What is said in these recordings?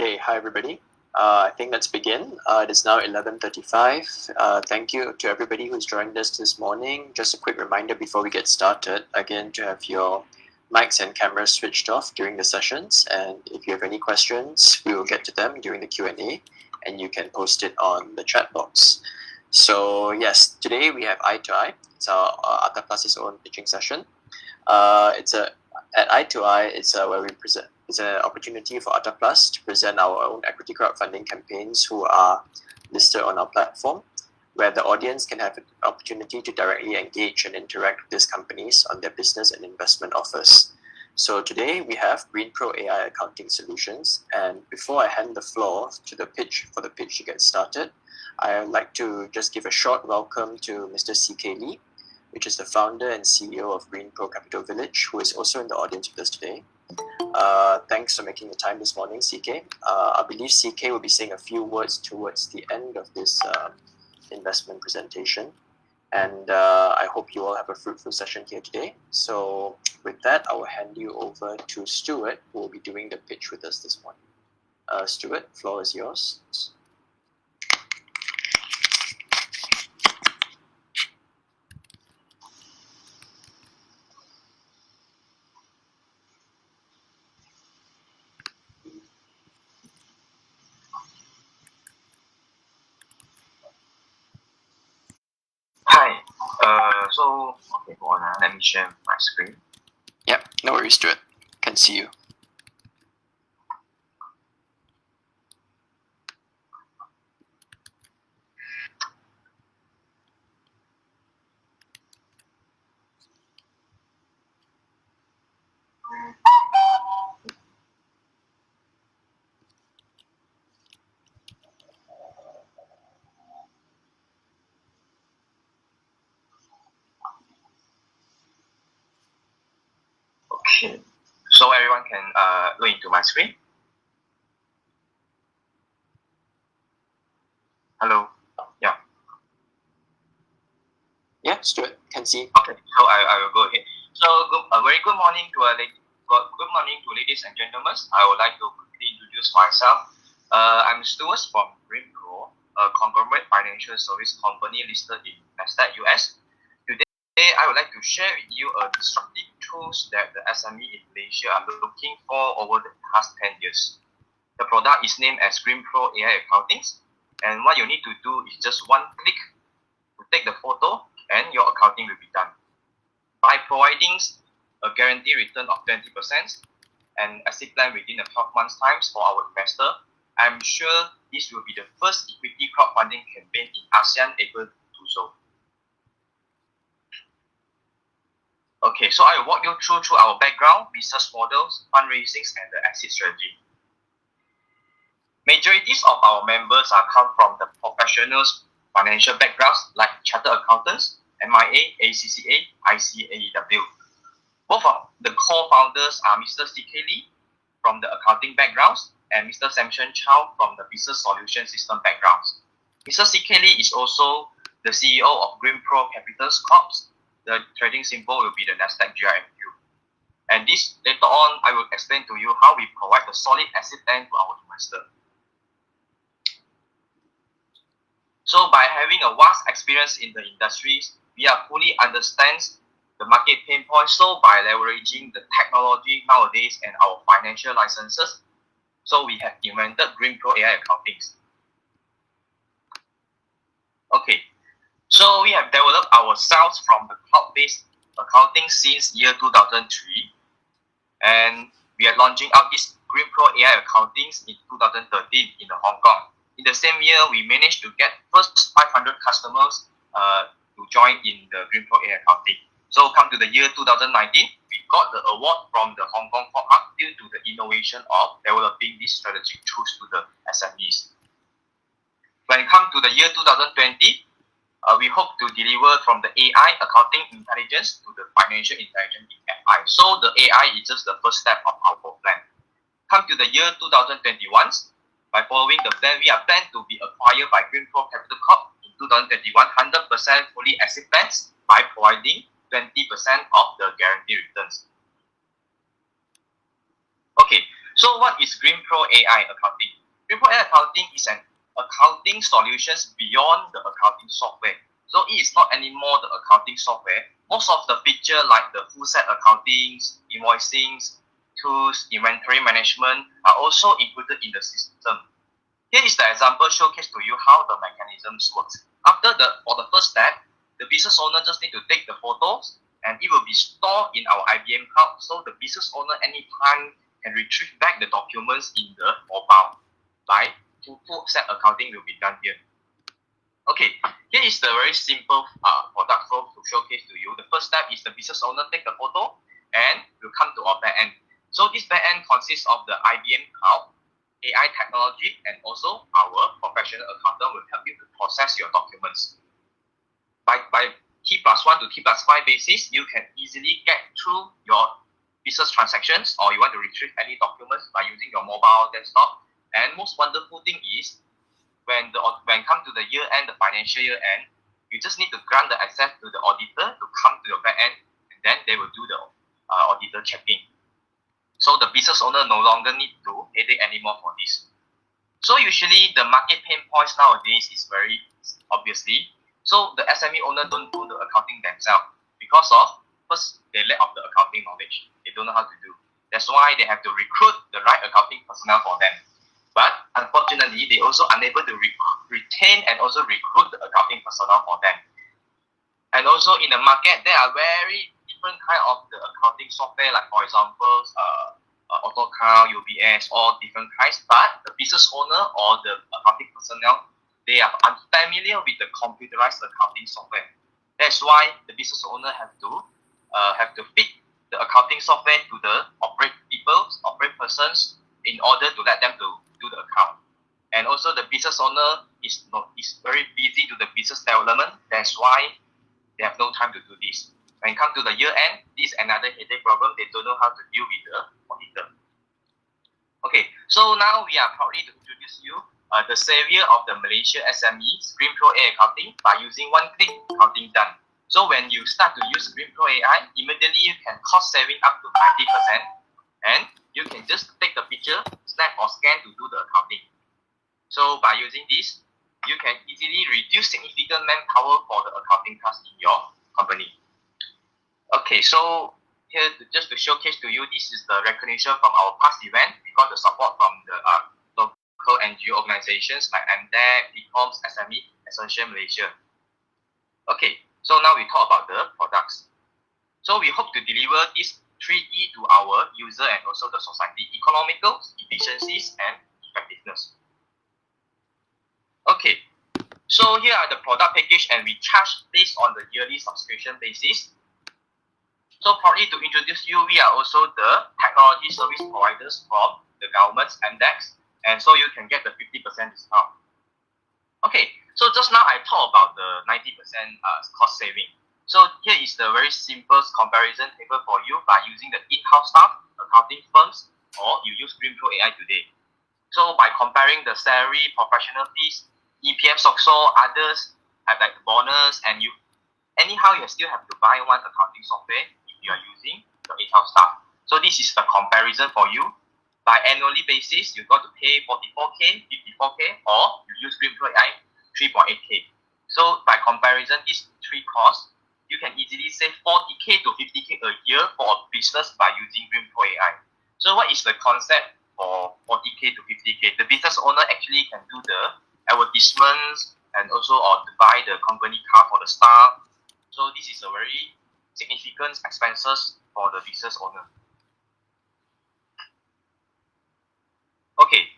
Okay, hi everybody. I think let's begin. It is now 11:35. Thank you to everybody who's joined us this morning. Just a quick reminder before we get started, again, to have your mics and cameras switched off during the sessions. And if you have any questions, we will get to them during the Q&A, and you can post it on the chat box. So yes, today we have Eye to Eye. It's our Atta Plus's own pitching session. At Eye to Eye, it's where we present. It's an opportunity for Atta Plus to present our own equity crowdfunding campaigns who are listed on our platform, where the audience can have an opportunity to directly engage and interact with these companies on their business and investment offers. So today we have GreenPro A.i Accounting Solutions, and before I hand the floor to the pitch to get started, I would like to just give a short welcome to Mr. CK Lee, which is the founder and CEO of GreenPro Capital Village, who is also in the audience with us today. Thanks for making the time this morning, CK. I believe CK will be saying a few words towards the end of this investment presentation. And I hope you all have a fruitful session here today. So with that, I will hand you over to Stuart, who will be doing the pitch with us this morning. Stuart, the floor is yours. Hi. Okay, hold on. Let me share my screen. Yeah, no worries, Stuart. Can see you. Okay. So everyone can go into my screen. Hello. Yeah. Yeah, Stuart, can see. Okay. So I will go ahead. So a very good morning to good morning to ladies and gentlemen. I would like to quickly introduce myself. I'm Stuart from GreenPro, a conglomerate financial service company listed in Nasdaq US. Today, I would like to share with you a disruptive tools that the SME in Malaysia are looking for over the past 10 years. The product is named as GreenPro A.i Accounting, and what you need to do is just one click to take the photo and your accounting will be done. By providing a guaranteed return of 20% and asset plan within a 12 months time for our investor, I'm sure this will be the first equity crowdfunding campaign in ASEAN able to do so. Okay, so I will walk you through our background, business models, fundraisings, and the exit strategy. Majorities of our members are come from the professionals financial backgrounds like chartered accountants, MIA, ACCA, ICAEW. Both of the co-founders are Mr. CK Lee from the accounting backgrounds and Mr. Samson Chow from the business solution system backgrounds. Mr. CK Lee is also the CEO of GreenPro Capital Corp. The trading symbol will be the Nasdaq GRMQ. And this later on, I will explain to you how we provide the solid asset plan to our investor. So by having a vast experience in the industries, we are fully understand the market pain points. So by leveraging the technology nowadays and our financial licenses, so we have invented GreenPro A.i Accounting. Okay, so we have developed ourselves from the cloud-based accounting since year 2003, and we are launching out this GreenPro A.i Accounting in 2013 in Hong Kong. In the same year, we managed to get first 500 customers to join in the GreenPro A.i Accounting. So come to the year 2019, we got the award from the Hong Kong Pop Up due to the innovation of developing these strategic tools to the SMEs. When it comes to the year 2020, we hope to deliver from the AI accounting intelligence to the financial intelligence in FI. So the AI is just the first step of our plan. Come to the year 2021, by following the plan, we are planned to be acquired by GreenPro Capital Corp in 2021, 100% fully asset plans by providing 20% of the guaranteed returns. Okay, so what is GreenPro A.i Accounting? GreenPro A.i Accounting is an accounting solutions beyond the accounting software. So it is not anymore the accounting software. Most of the feature like the full set accountings, invoicings, tools, inventory management are also included in the system. Here is the example showcase to you how the mechanisms works. For the first step, the business owner just need to take the photos and it will be stored in our IBM cloud. So the business owner anytime can retrieve back the documents in the mobile. Like full set accounting will be done here. Okay, here is the very simple product flow to showcase to you. The first step is the business owner take the photo and we'll come to our back end. So this back end consists of the IBM cloud, AI technology, and also our professional accountant will help you to process your documents. By T+1 to T+5 basis, you can easily get through your business transactions, or you want to retrieve any documents by using your mobile desktop. And most wonderful thing is when come to the year end, the financial year end, you just need to grant the access to the auditor to come to your back end, and then they will do the auditor checking. So the business owner no longer need to headache anymore for this. So usually the market pain points nowadays is very obviously. So the SME owner don't do the accounting themselves because of first they lack of the accounting knowledge. They don't know how to do. That's why they have to recruit the right accounting personnel for them. But unfortunately, they also unable to retain and also recruit the accounting personnel for them. And also in the market, there are very different kind of the accounting software, like for example, AutoCount, UBS, all different kinds. But the business owner or the accounting personnel, they are unfamiliar with the computerized accounting software. That's why the business owner have to fit the accounting software to the operate persons in order to let them to do the account. And also the business owner is very busy to the business development. That's why they have no time to do this. When it comes to the year end, this is another headache problem. They don't know how to deal with the auditor. Okay, so now we are proudly to introduce you the savior of the Malaysia SMEs, GreenPro A.i Accounting, by using one click accounting done. So when you start to use GreenPro A.i, immediately you can cost saving up to 90%, and you can just take the picture, snap or scan to do the accounting. So by using this, you can easily reduce significant manpower for the accounting task in your company. Okay, so here just to showcase to you, this is the recognition from our past event. We got the support from the local NGO organizations like MDEC, PCOMS, SME Association Malaysia. Okay, so now we talk about the products. So we hope to deliver these 3E to our user and also the society: economical, efficiencies, and effectiveness. Okay, so here are the product package, and we charge based on the yearly subscription basis. So proudly to introduce you, we are also the technology service providers from the government's index, and so you can get the 50% discount. Okay, so just now I talked about the 90% cost saving. So here is the very simple comparison table for you by using the in-house staff, accounting firms, or you use GreenPro A.i today. So by comparing the salary, professional fees, EPF, SOXO, others have like the bonus, and you still have to buy one accounting software if you are using your in-house staff. So this is the comparison for you. By annually basis, you got to pay 44K, 54K, or you use GreenPro A.i 3.8K. So by comparison, these three costs, you can easily save 40K to 50K a year for a business by using GreenPro A.i. So what is the concept for 40K to 50K? The business owner actually can do the advertisements and also or to buy the company car for the staff. So this is a very significant expenses for the business owner. Okay,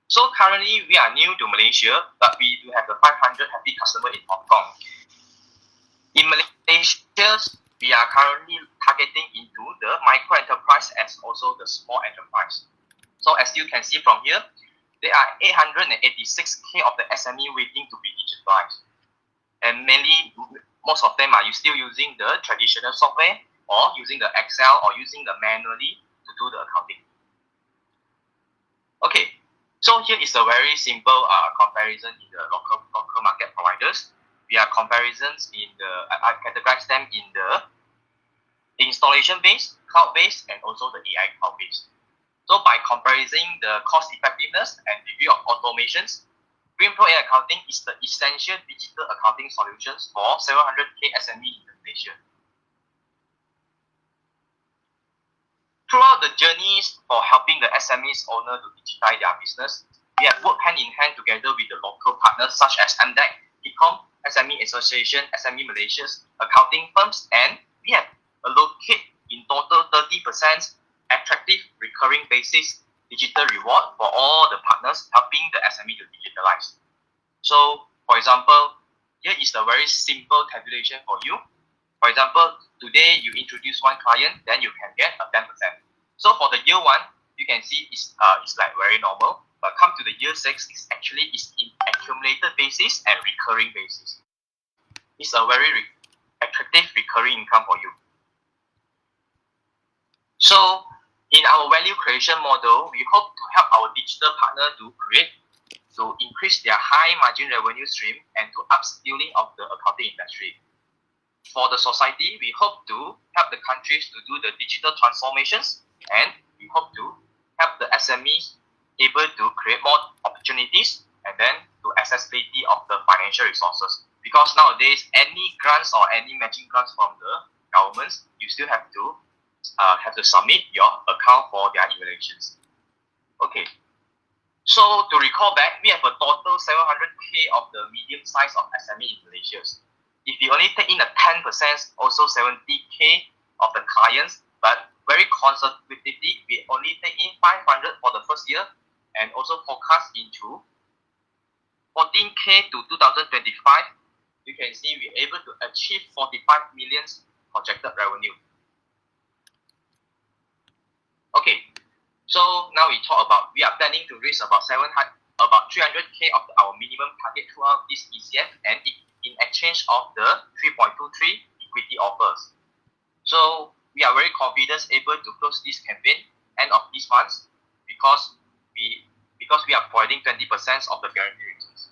so currently we are new to Malaysia, but we do have the 500 happy customers in Hong Kong. In Malaysia, we are currently targeting into the micro enterprise as also the small enterprise. So as you can see from here, there are 886K of the SME waiting to be digitalized. And mainly, most of them are still using the traditional software or using the Excel or using the manually to do the accounting. Okay, so here is a very simple comparison in the local market providers. We are comparisons in the, I categorize them in the installation-based, cloud-based, and also the AI cloud-based. So by comparing the cost effectiveness and degree of automations, GreenPro A.i Accounting is the essential digital accounting solutions for 700K SME in Malaysia. Throughout the journeys for helping the SMEs owner to digitize their business, we have worked hand in hand together with the local partners such as MDEC, PCOM, SME Association, SME Malaysia's accounting firms, and we have allocated in total 30% attractive recurring basis digital reward for all the partners helping the SME to digitalize. So, for example, here is a very simple tabulation for you. For example, today you introduce one client, then you can get a 10%. So for the year 1, you can see it's like very normal. But come to the year 6, it's in accumulated basis and recurring basis. It's a very attractive recurring income for you. So in our value creation model, we hope to help our digital partner to increase their high margin revenue stream and to upskilling of the accounting industry. For the society, we hope to help the countries to do the digital transformations, and we hope to help the SMEs able to create more opportunities and then to accessibility of the financial resources. Because nowadays, any grants or any matching grants from the governments, you still have to submit your account for their evaluations. Okay. So to recall back, we have a total 700k of the medium size of SME in Malaysia. If you only take in a 10%, also 70k of the clients, but very conservatively, we only take in 500 for the first year, and also forecast into 14k to 2025. You can see we're able to achieve 45 million projected revenue. Okay, so now we talk about, we are planning to raise about 300k of our minimum target throughout this ECF, and in exchange of the 3.23 equity offers. So we are very confident able to close this campaign end of this month because we are providing 20% of the guaranteed returns.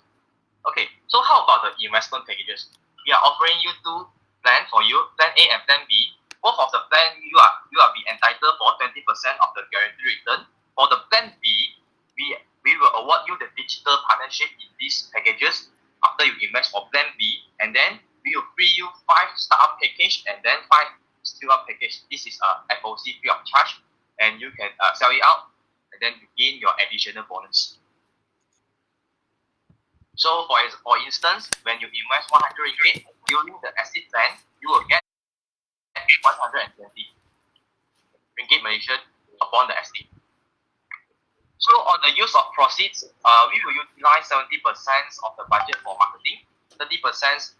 Okay, so how about the investment packages? We are offering you 2 plans for you, Plan A and Plan B. Both of the plan you are be entitled for 20% of the guaranteed return. For the Plan B, we will award you the digital partnership in these packages after you invest for Plan B, and then we will free you 5 startup package and then 5 scale-up package. This is a FOC free of charge, and you can sell it out and then you gain your additional bonus. So for instance, when you invest 100 ringgit during the asset plan, you will get 120 ringgit Malaysian upon the asset. So on the use of proceeds, we will utilize 70% of the budget for marketing, 30%,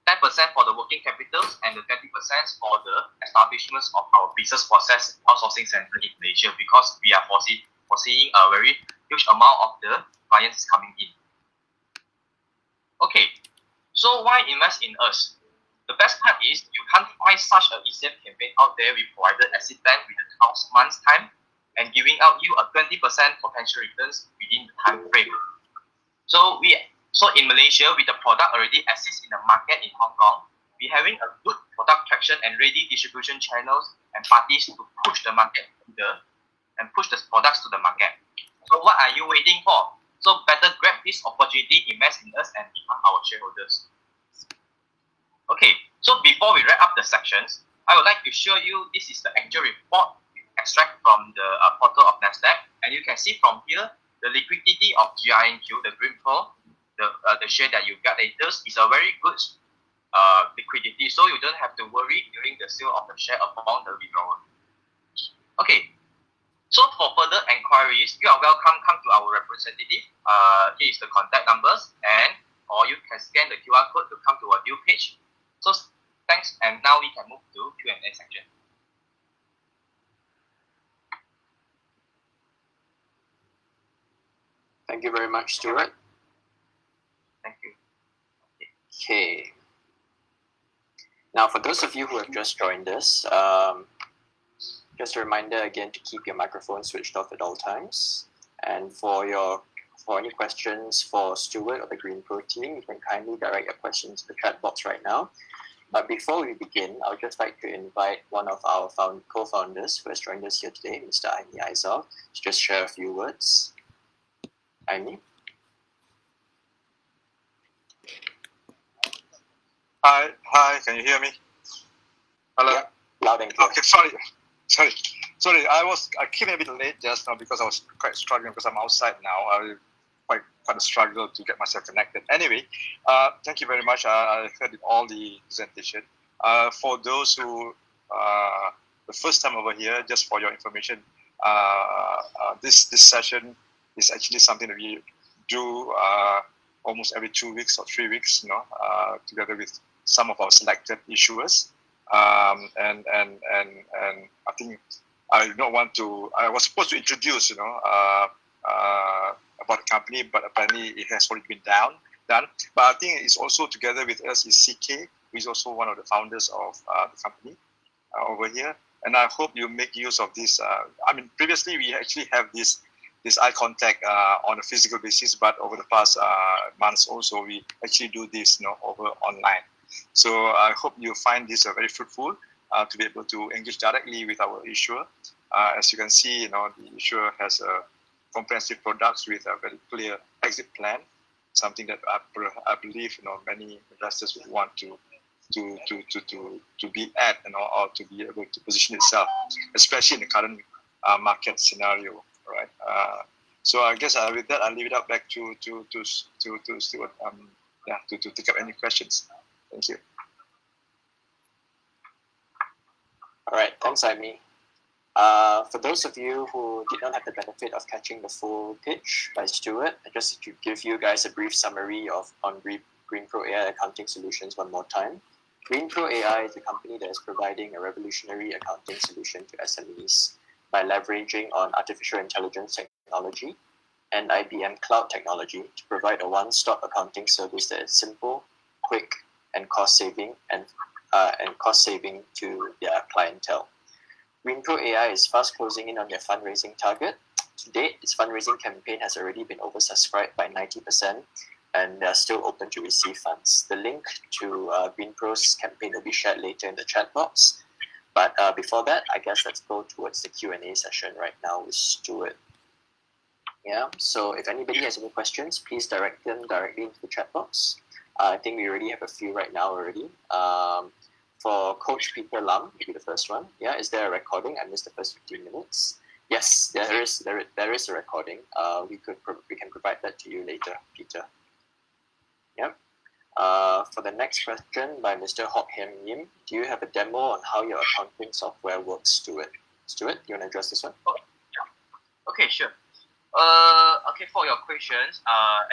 10% for the working capitals, and the 20% for the establishments of our business process outsourcing center in Malaysia, because we are foreseeing a very huge amount of the clients coming in. Okay, so why invest in us? The best part is you can't find such an ECF campaign out there. We provided asset plan within 12 months time and giving out you a 20% potential returns within the time frame. So in Malaysia, with the product already exists in the market in Hong Kong, we're having a good product traction and ready distribution channels and parties to push the market and push the products to the market. So what are you waiting for? So better grab this opportunity, invest in us, and become our shareholders. Okay, so before we wrap up the sections, I would like to show you this is the actual report extract from the portal of Nasdaq, and you can see from here the liquidity of GreenPro, the GreenPro, the share that you got later is a very good liquidity, so you don't have to worry during the sale of the share upon the withdrawal. Okay, so for further enquiries, you are welcome come to our representative. Here is the contact numbers, or you can scan the QR code to come to our new page. So thanks, and now we can move to Q&A section. Thank you very much, Stuart. Thank you. Okay. Now, for those of you who have just joined us, just a reminder again to keep your microphone switched off at all times. And for any questions for Stuart or the GreenPro team, you can kindly direct your questions to the chat box right now. But before we begin, I would just like to invite one of our co-founders who has joined us here today, Mr. E.i Accounting, to just share a few words. E.i. Hi, can you hear me? Hello? Yeah, loud and clear. Okay, sorry. I came a bit late just now because I was quite struggling because I'm outside now. I quite a struggle to get myself connected. Anyway, thank you very much. I heard all the presentation. For those who the first time over here, just for your information, this session is actually something that we do almost every 2 weeks or 3 weeks, together with some of our selected issuers. And I think I do not want to. I was supposed to introduce, about the company, but apparently it has already been done. But I think it's also together with us is CK, who is also one of the founders of the company over here. And I hope you make use of this. Previously we actually have this eye contact on a physical basis, but over the past months also we actually do this, over online. So I hope you find this very fruitful to be able to engage directly with our issuer. As you can see, the issuer has a comprehensive products with a very clear exit plan, something that I believe many investors would want to be at, or to be able to position itself, especially in the current market scenario, right? So I guess with that, I'll leave it up back to Stuart. To take up any questions. Thank you. All right, thanks, Aimee. For those of you who did not have the benefit of catching the full pitch by Stuart, just to give you guys a brief summary on GreenPro A.i Accounting Solutions one more time. GreenPro A.i is a company that is providing a revolutionary accounting solution to SMEs by leveraging on artificial intelligence technology and IBM cloud technology to provide a one-stop accounting service that is simple, quick, and cost-saving to their clientele. GreenPro A.i is fast closing in on their fundraising target. To date, its fundraising campaign has already been oversubscribed by 90%, and they are still open to receive funds. The link to GreenPro's campaign will be shared later in the chat box. But before that, I guess let's go towards the Q&A session right now with Stuart. Yeah, so if anybody has any questions, please direct them directly into the chat box. I think we already have a few right now already. For Coach Peter Lam, maybe the first one. Yeah, is there a recording? I missed the first 15 minutes. Yes, there is a recording. We can provide that to you later, Peter. Yep. For the next question by Mr. Hock Hem Yim, do you have a demo on how your accounting software works, Stuart? Stuart, do you want to address this one? Okay, sure. Okay, for your questions,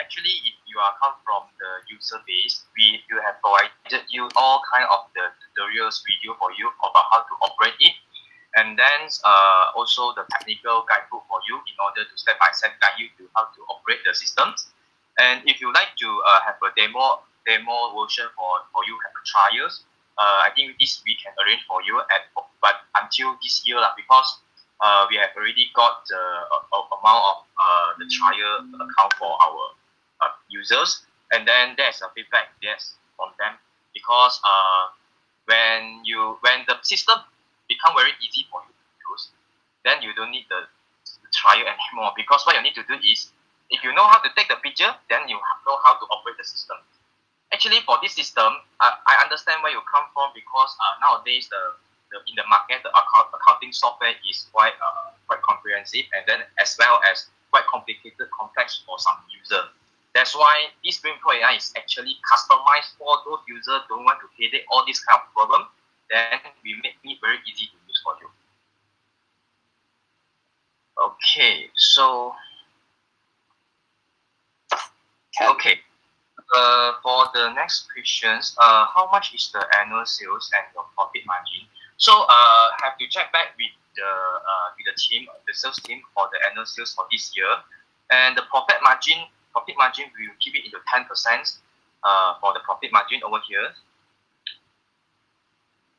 actually, if you come from the user base, we have provided you all kind of the tutorials video for you about how to operate it, and then also the technical guidebook for you in order to step-by-step guide you to how to operate the systems. And if you like to have a demo version for you have a trials, I think this we can arrange for you but until this year because we have already got the amount of the trial account for our users, and then there's a feedback from them because when the system become very easy for you to use, then you don't need the trial anymore, because what you need to do is, if you know how to take the picture, then you know how to operate the system. Actually, for this system, I understand where you come from, because nowadays in the market, the accounting software is quite comprehensive, and then as well as quite complicated, complex for some user. That's why this GreenPro A.i is actually customized for those users don't want to headache all this kind of problem. Then we make it very easy to use for you. Okay, so for the next questions, how much is the annual sales and your profit margin? So have to check back with the team, the sales team, for the annual sales for this year, and the profit margin we will keep it into 10% for the profit margin over here.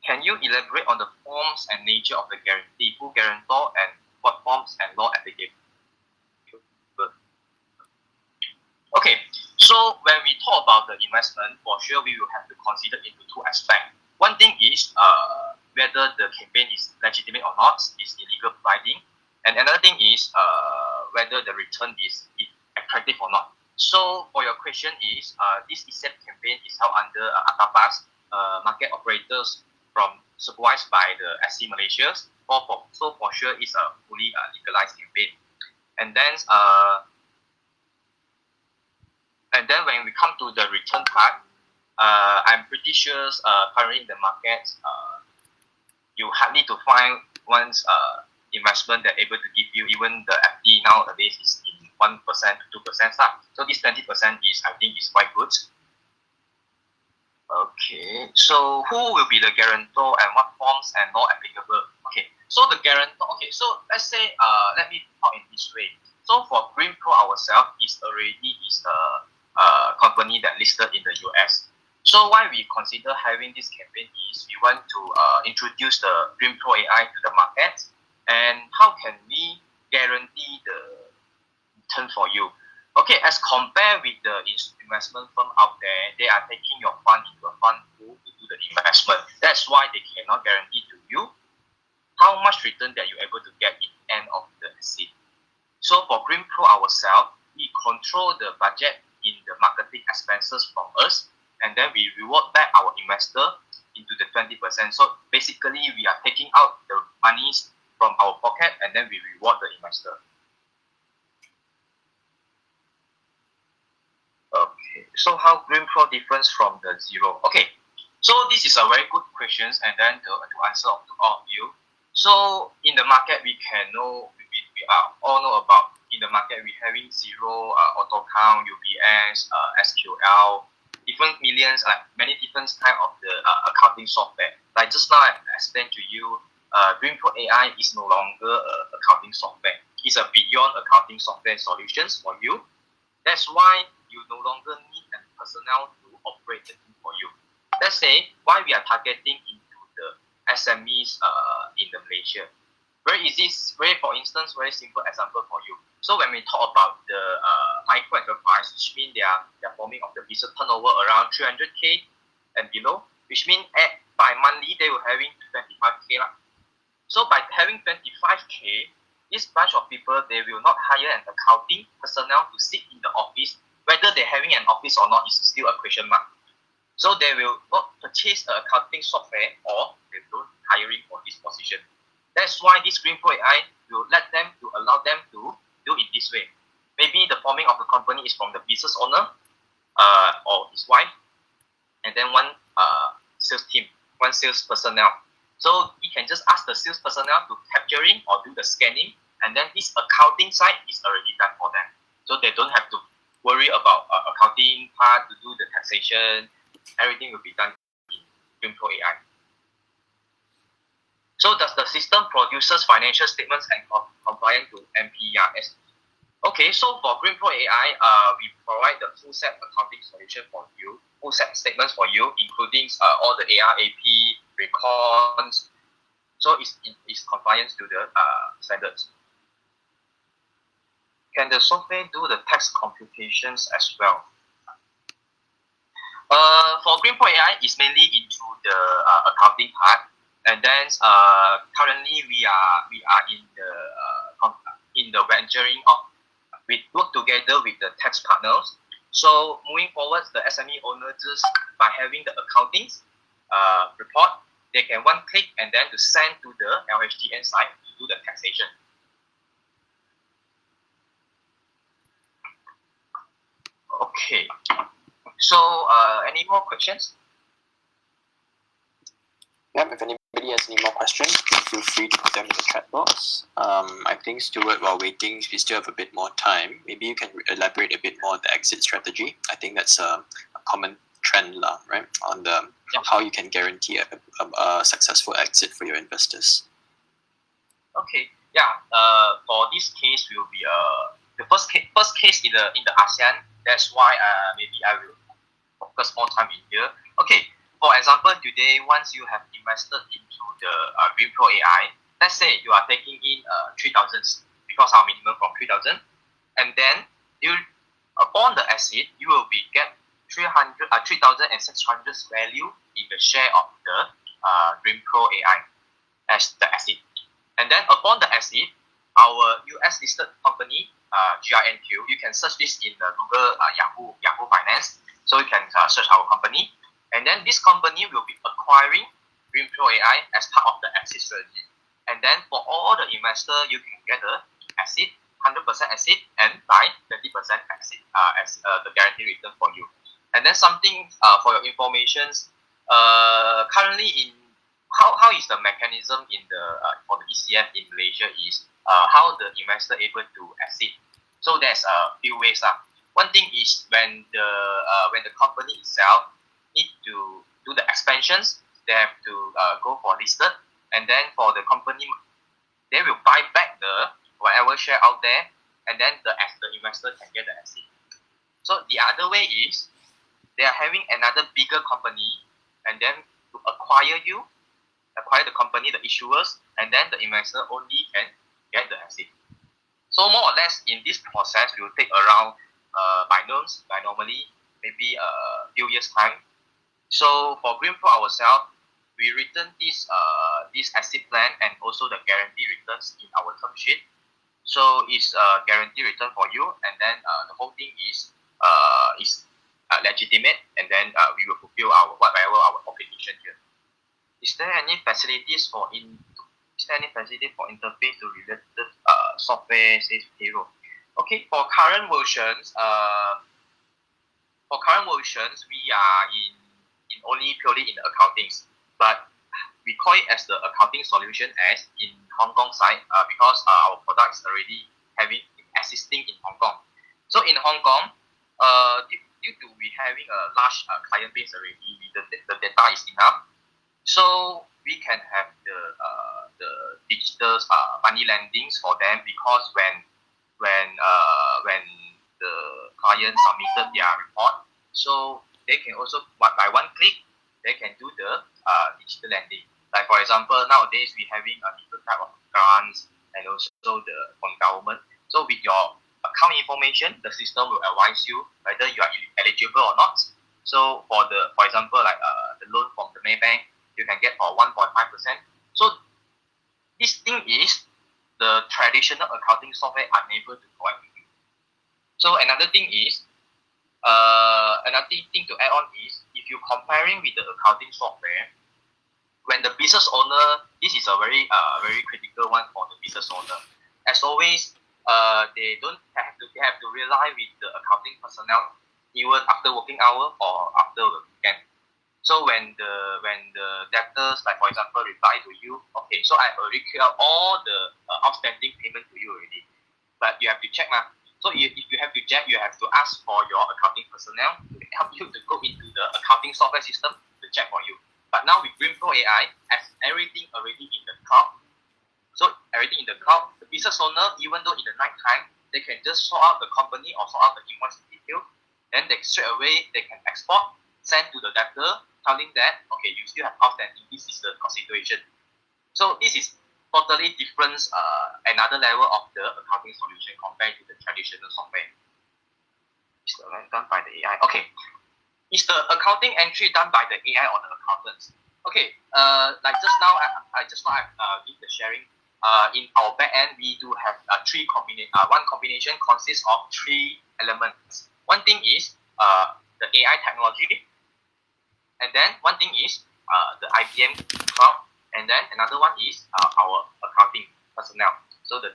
Can you elaborate on the forms and nature of the guarantee, who guarantor, and what forms and law applicable? Okay, so when we talk about the investment, for sure we will have to consider into two aspects. One thing is whether the campaign is legitimate or not, is illegal providing, and another thing is whether the return is attractive or not. So for your question is, this ECF campaign is held under ATAPAS, market operators supervised by the SC Malaysia. So for sure it's a fully legalized campaign. And then when we come to the return part, I'm pretty sure currently in the market, you hardly to find one's investment that able to give you, even the FD nowadays is in 1% to 2% stuff. So this 20% is, I think, is quite good. Okay, so who will be the guarantor and what forms and law applicable? Okay, so the guarantor, okay, so let's say, let me talk in this way. So for GreenPro ourselves is a company that listed in the US. So why we consider having this campaign is we want to introduce the GreenPro AI to the market, and how can we guarantee the return for you? Okay, as compared with the investment firm out there, they are taking your fund into a fund pool to do the investment. That's why they cannot guarantee to you how much return that you're able to get in the end of the asset. So for GreenPro ourselves, we control the budget in the marketing expenses from us, and then we reward back our investor into the 20%. So basically, we are taking out the monies from our pocket, and then we reward the investor. Okay, so how GreenPro differs from the zero? Okay, so this is a very good question, and then to answer to all of you. So in the market, we can know, we all know about, in the market, we having zero, auto count, UBS, SQL, different millions, many different type of the accounting software. Like just now I explained to you, GreenPro AI is no longer accounting software. It's a beyond accounting software solutions for you. That's why you no longer need a personnel to operate the thing for you. Let's say why we are targeting into the SMEs in the Malaysia. For instance, very simple example for you. So when we talk about the micro enterprise, which means they are forming of the business turnover around 300k and below, which means by monthly they will having 25k. So by having 25k, this bunch of people, they will not hire an accounting personnel to sit in the office. Whether they're having an office or not is still a question mark. So they will not purchase an accounting software, or they don't hiring for this position. That's why this GreenPro AI will allow them to do it this way. Maybe the forming of the company is from the business owner or his wife, and then one sales team, one sales personnel. So he can just ask the sales personnel to capturing or do the scanning, and then this accounting side is already done for them. So they don't have to worry about accounting part to do the taxation. Everything will be done in GreenPro AI. So does the system produces financial statements and compliant to MPRS? Okay, so for GreenPro AI, we provide the full set accounting solution for you, full set statements for you, including all the ARAP records. So it's compliant to the standards. Can the software do the tax computations as well? For GreenPro AI, it's mainly into the accounting part, and then currently we are in the venturing of, we work together with the tax partners. So moving forward, the SME owner just by having the accounting report, they can one click and then to send to the LHDN site to do the taxation. Okay, so any more questions? Yep, if anybody has any more questions, feel free to put them in the chat box. I think, Stuart, while waiting, we still have a bit more time. Maybe you can elaborate a bit more on the exit strategy. I think that's a common trend, right? On the how you can guarantee a successful exit for your investors. Okay, yeah. For this case, will be the first case in the ASEAN. That's why maybe I will focus more time in here. Okay, for example, today once you have invested into the GreenPro AI, let's say you are taking in 3,000 because our minimum from 3,000, and then you upon the asset you will be get 3,600 value in the share of the GreenPro AI as the asset, and then upon the asset, our US listed company. GRNQ, you can search this in the Google Yahoo Finance. So you can search our company, and then this company will be acquiring GreenPro AI as part of the exit strategy. And then for all the investor, you can get a asset, 100% asset, and by 20% exit as the guaranteed return for you. And then something for your information, currently in how is the mechanism in the for the ECF in Malaysia is how the investor able to exit. So there's a few ways. One thing is when the company itself need to do the expansions. They have to go for listed, and then for the company, they will buy back the whatever share out there, and then the investor can get the asset. So the other way is they are having another bigger company, and then to acquire the company, the issuers, and then the investor only can get the asset. So more or less in this process will take around by normally maybe a few years time. So for GreenPro ourselves, we written this asset plan and also the guarantee returns in our term sheet. So it's a guarantee return for you, and then the whole thing is legitimate, and then we will fulfill whatever our obligation here. Is there any facilities for interface to related software, says payroll? Okay, for current versions, we are in only purely in the accounting, but we call it as the accounting solution as in Hong Kong side because our product is already existing in Hong Kong. So in Hong Kong, due to we having a large client base already, the data is enough. So we can have the digital money lendings for them, because when the client submitted their report, so they can also by one click they can do the digital lending. Like for example, nowadays we having a different type of grants and also from government. So with your account information, the system will advise you whether you are eligible or not. So for example, like the loan from the Maybank, you can get for 1.5%. So this thing is the traditional accounting software unable to provide with you. So another thing to add on is, if you're comparing with the accounting software, when the business owner, this is a very critical one for the business owner. As always, they have to rely with the accounting personnel even after working hour or after the weekend. So when the debtors, like for example, reply to you, okay, so I've already cleared out all the outstanding payment to you already, but you have to check now. So if you have to check, you have to ask for your accounting personnel to help you to go into the accounting software system to check for you. But now with GreenPro A.i, as everything already in the cloud, so everything in the cloud, the business owner, even though in the night time, they can just sort out the company or sort out the invoice detail, then they straight away they can export, send to the debtor, telling that, okay, you still have outstanding, this is the situation. So this is totally different, another level of the accounting solution compared to the traditional software. Is the done by the AI? Okay. Is the accounting entry done by the AI or the accountants? Okay, like just now, I did the sharing. In our back end, we do have one combination consists of 3 elements. One thing is the AI technology, and then one thing is the IBM cloud, and then another one is our accounting personnel. So the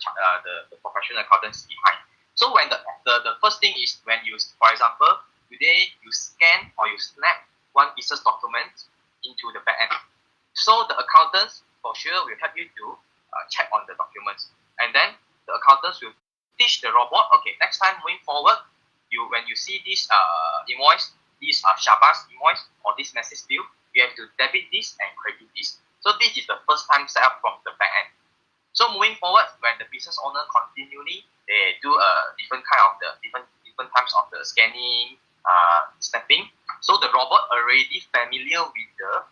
professional accountants behind. So when the first thing is when you, for example, today you scan or you snap one business document into the back end. So the accountants for sure will help you to check on the documents, and then the accountants will teach the robot. Okay, next time moving forward, when you see this invoice, this Shabazz invoice or this message bill, you have to debit this and credit this. So this is the first time set up from the back end. So moving forward, when the business owner continually they do different types of the scanning, snapping. So the robot already familiar with the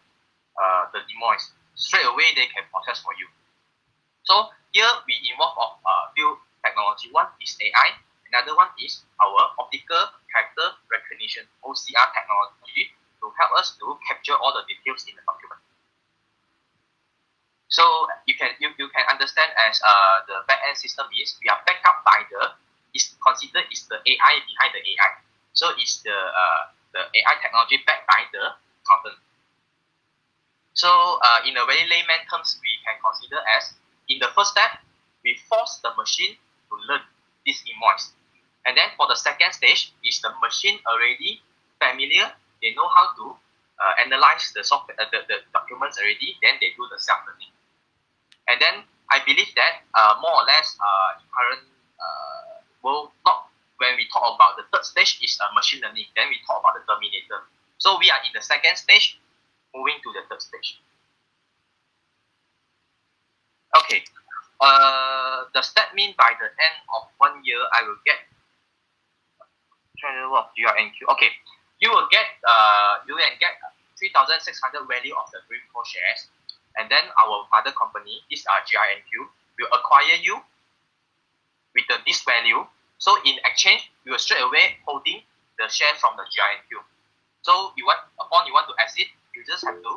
invoice. Straight away they can process for you. So here we involve of few technology. One is AI. Another one is our optical character recognition (OCR) technology to help us to capture all the details in the document. So you can understand as the back-end system is we are backed up by is considered is the AI behind the AI. So it's the AI technology backed by the accountant. So in a very layman terms, we can consider as in the first step, we force the machine to learn this invoice. And then for the second stage, is the machine already familiar, they know how to analyze the software, the documents already, then they do the self-learning. And then I believe that more or less in current world, not when we talk about the third stage is machine learning, then we talk about the Terminator. So we are in the second stage, moving to the third stage. Okay. Does that mean by the end of 1 year I will get GRNQ? Okay, you will get 3,600 value of the GreenPro shares, and then our mother company, this GRNQ, will acquire you with this value. So in exchange, you will straight away holding the share from the GRNQ. So upon you want to exit, you just have to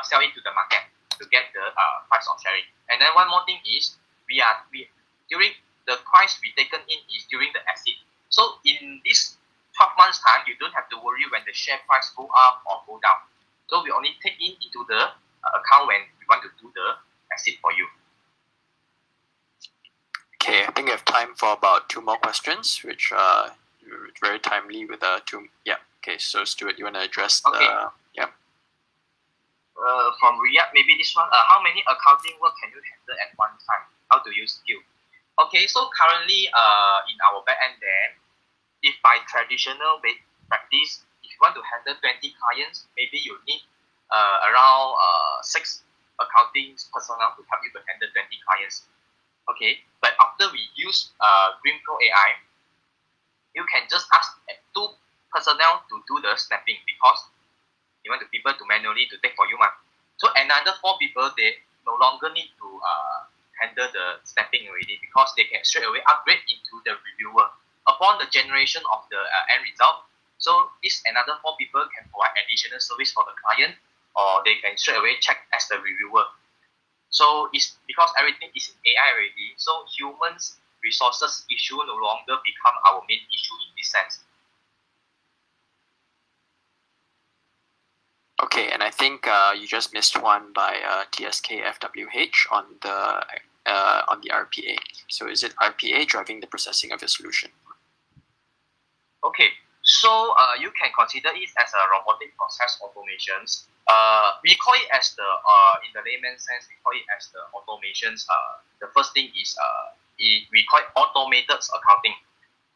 sell it to the market to get the price of sharing. And then one more thing is during the price we taken in is during the exit. So in this 12 months time, you don't have to worry when the share price go up or go down. So we only take into the account when we want to do the exit for you. Okay, I think we have time for about 2 more questions, which are very timely with two. Yeah. Okay, so Stuart, you want to address Okay. From Riyadh, maybe this one. How many accounting work can you handle at one time? How do you skill? Okay, so currently in our back end there, if by traditional practice, if you want to handle 20 clients, maybe you need around 6 accounting personnel to help you to handle 20 clients. Okay, but after we use GreenPro A.i, you can just ask 2 personnel to do the snapping because you want the people to manually to take for you. So another 4 people, they no longer need to handle the snapping already because they can straight away upgrade into the reviewer upon the generation of the end result. So this another 4 people can provide additional service for the client, or they can straight away check as the reviewer. So it's because everything is in AI already, so humans resources issue no longer become our main issue in this sense. Okay, and I think you just missed one by TSKFWH on the RPA. So is it RPA driving the processing of your solution? Okay, so you can consider it as a robotic process automations. We call it as the in the layman's sense, we call it as the automations. The first thing is we call it automated accounting.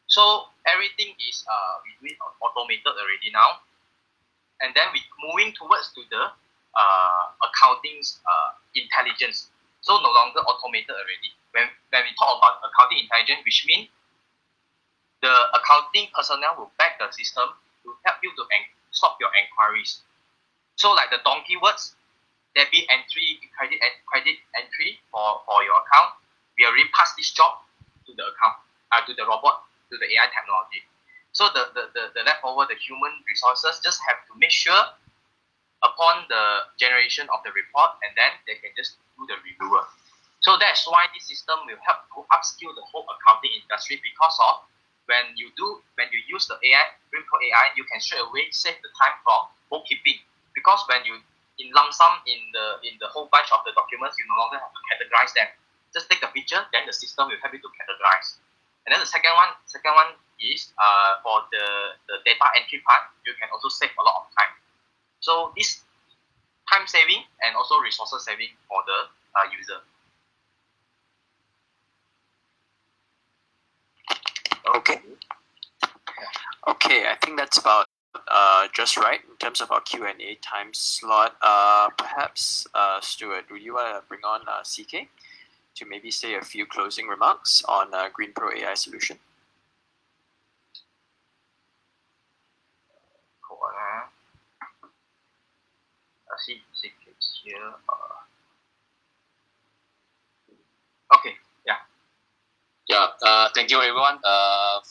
So everything is we do it automated already now, and then we moving towards to the accounting intelligence. So no longer automated already. When we talk about accounting intelligence, which means the accounting personnel will back the system to help you to stop your inquiries. So like the donkey words, debit entry, credit entry for your account, we already pass this job to the account, to the robot, to the AI technology. So the leftover, the human resources just have to make sure upon the generation of the report, and then they can just do the reviewer. So that's why this system will help to upskill the whole accounting industry, because of when you use the AI, GreenPro A.i, you can straight away save the time from bookkeeping. Because when you in lump sum in the whole bunch of the documents, you no longer have to categorize them. Just take a picture, then the system will help you to categorize. And then the second one is for the data entry part, you can also save a lot of time. So this time saving and also resources saving for the user. Okay. Okay, I think that's about just right in terms of our Q&A time slot. Perhaps, Stuart, would you want to bring on CK to maybe say a few closing remarks on GreenPro A.i Solution? Hold on. I see CK is here. Okay, yeah. Yeah, thank you everyone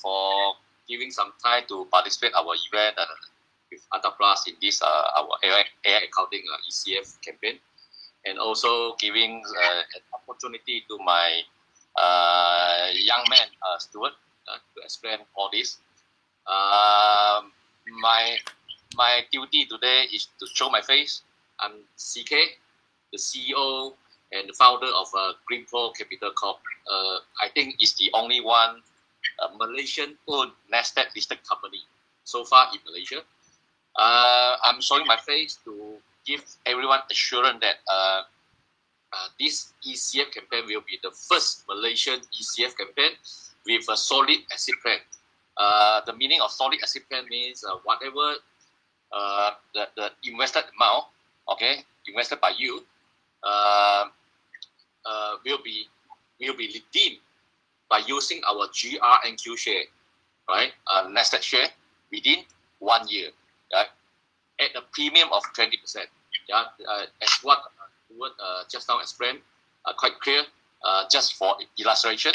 for giving some time to participate our event with Antaplus in this our AI accounting ECF campaign, and also giving an opportunity to my young man Stuart to explain all this. My duty today is to show my face. I'm CK, the CEO and the founder of GreenPro Capital Corp. I think it's the only one Malaysian-owned Nasdaq listed company so far in Malaysia. I'm showing my face to give everyone assurance that this ECF campaign will be the first Malaysian ECF campaign with a solid exit plan. The meaning of solid exit plan means whatever the invested amount, okay, invested by you, will be redeemed by using our GRNQ share, right? Nested share within 1 year, right? At a premium of 20%. Yeah, as what just now explained, quite clear. Just for illustration,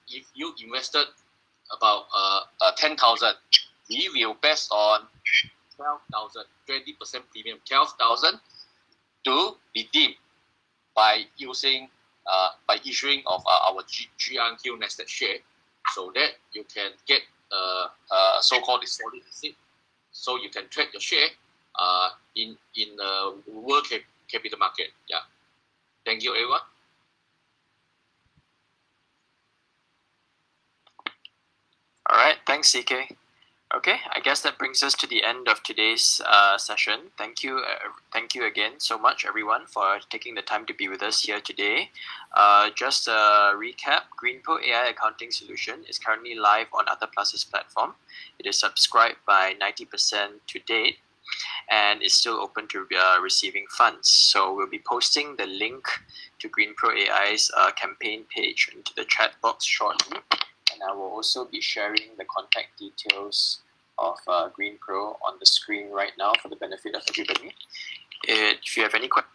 if you invested about 10,000, we will base on 12,000, 20% premium, 12,000 to redeem by using by issuing of our GRNQ nested share, so that you can get so-called the solid receipt, so you can trade your share in the world capital market. Yeah. Thank you, everyone. All right, thanks, CK. Okay, I guess that brings us to the end of today's session. Thank you again so much, everyone, for taking the time to be with us here today. Just a recap, GreenPro A.i Accounting Solution is currently live on Other Plus's platform. It is subscribed by 90% to date and is still open to receiving funds. So we'll be posting the link to GreenPro A.i's campaign page into the chat box shortly. And I will also be sharing the contact details of GreenPro on the screen right now for the benefit of everybody. If you have any questions,